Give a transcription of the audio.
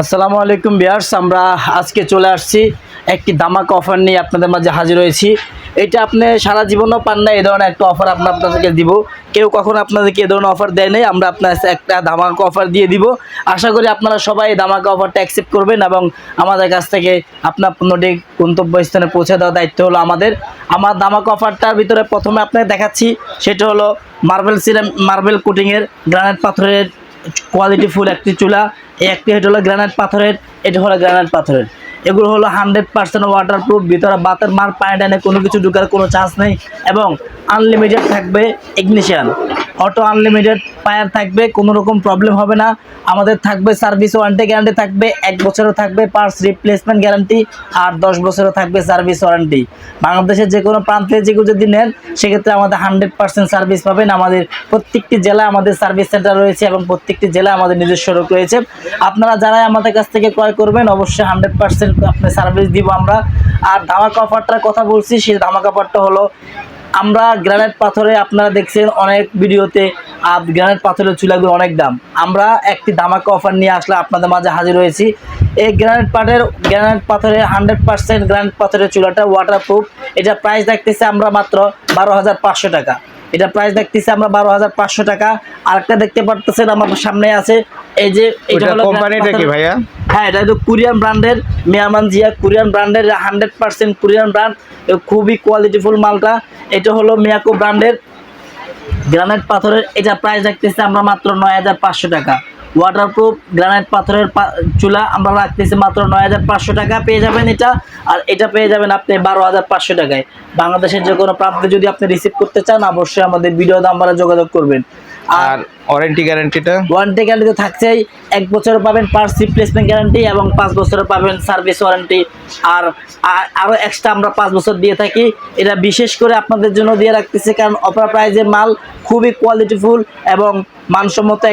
আসসালামু আলাইকুম ভিউয়ার্স, আমরা আজকে চলে আসছি একটি ধামাকা অফার নিয়ে আপনাদের মাঝে হাজির হয়েছি। এটা আপনি সারা জীবনও পান না, এই ধরনের একটা অফার আমরা আপনাদেরকে দিব। কেউ কখনো আপনাদেরকে এই ধরনের অফার দেয় নাই, আমরা আপনার একটা ধামাকা অফার দিয়ে দিব। আশা করি আপনারা সবাই এই ধামাকা অফারটা অ্যাকসেপ্ট করবেন এবং আমাদের কাছ থেকে আপনার পণ্যটি গন্তব্যস্থানে পৌঁছে দেওয়ার দায়িত্ব হলো আমাদের। আমার ধামাকা অফারটার ভিতরে প্রথমে আপনাকে দেখাচ্ছি, সেটা হলো মার্বেল কোটিংয়ের গ্রানাইট পাথরের কোয়ালিটি ফুল একটি চুলা। এই একটি এটা হলো গ্রানাইট পাথরের, এটা হলো গ্রানাইট পাথরের। এগুলো হলো 100% ওয়াটারপ্রুফ, ভিতরে বাতের মার পানি টানে কোনো কিছু ঢুকার কোনো চান্স নেই এবং আনলিমিটেড থাকবে ইগনিশন, অটো আনলিমিটেড ফায়ার থাকবে, কোনো রকম প্রবলেম হবে না। আমাদের থাকবে সার্ভিস ওয়ারেন্টি গ্যারান্টি থাকবে, 1 বছরও থাকবে পার্টস রিপ্লেসমেন্ট গ্যারান্টি, আর 10 বছরও থাকবে সার্ভিস ওয়ারেন্টি। বাংলাদেশের যে কোনো প্রান্তে যে কেউ যদি নেন সেক্ষেত্রে আমাদের 100% সার্ভিস পাবেন। আমাদের প্রত্যেকটি জেলায় আমাদের সার্ভিস সেন্টার রয়েছে এবং প্রত্যেকটি জেলায় আমাদের নিজস্ব সড়ক রয়েছে। আপনারা যারাই আমাদের কাছ থেকে ক্রয় করবেন অবশ্যই 100% আপনি সার্ভিস দিব আমরা। আর ধামাকা অফারটার কথা বলছি, সেই ধামাকা অফারটা হলো আমরা গ্রানাইট পাথরে, আপনারা দেখছেন অনেক ভিডিওতে গ্রানাইট পাথরের চুলাগুলো অনেক দাম। আমরা একটি ধামাকা অফার নিয়ে আসলে আপনাদের মাঝে হাজির হয়েছি। এই গ্রানাইট পাথরের 100% গ্রানাইট পাথরের চুলাটা ওয়াটারপ্রুফ। এটা প্রাইস দেখতেছে আমরা মাত্র 12,500 টাকা। এটা প্রাইস দেখতেছি আমরা 12,500 টাকা। আরেকটা দেখতে পারতেছেন আমার সামনে আছে, এই যে এটা হলো কোম্পানিটা কি ভাইয়া? হ্যাঁ, এটা হলো কোরিয়ান ব্র্যান্ডের মিয়ামানজিয়া, কোরিয়ান ব্র্যান্ডের 100% কোরিয়ান ব্র্যান্ড, খুবই কোয়ালিটিফুল মালটা। এটা হলো মিয়াকো ব্র্যান্ডের গ্রানাইট পাথরের। এটা প্রাইস রাখতেছি আমরা মাত্র 9,500 টাকা। ওয়াটারপ্রুফ গ্রানাইট পাথরের চুলা আমরা রাখতেছি মাত্র 9,500 টাকা পেয়ে যাবেন এটা। আর এটা পেয়ে যাবেন আপনি 12,500 টাকায়। বাংলাদেশের যে কোনো প্রান্তে যদি আপনি রিসিভ করতে চান অবশ্যই আমাদের ভিডিও নাম্বারে যোগাযোগ করবেন। আর ওয়ারেন্টি গ্যারান্টিটা? ওয়ারেন্টি গ্যারান্টি তো থাকছেই, 1 বছরের পাবেন পার্টস রিপ্লেসমেন্ট গ্যারান্টি এবং 5 বছরের পাবেন সার্ভিস ওয়ারেন্টি। আর আরও এক্সট্রা আমরা 5 বছর দিয়ে থাকি। এটা বিশেষ করে আপনাদের জন্য দিয়ে রাখতেছি, কারণ অফার প্রাইজের মাল খুবই কোয়ালিটিফুল এবং মানসম্মত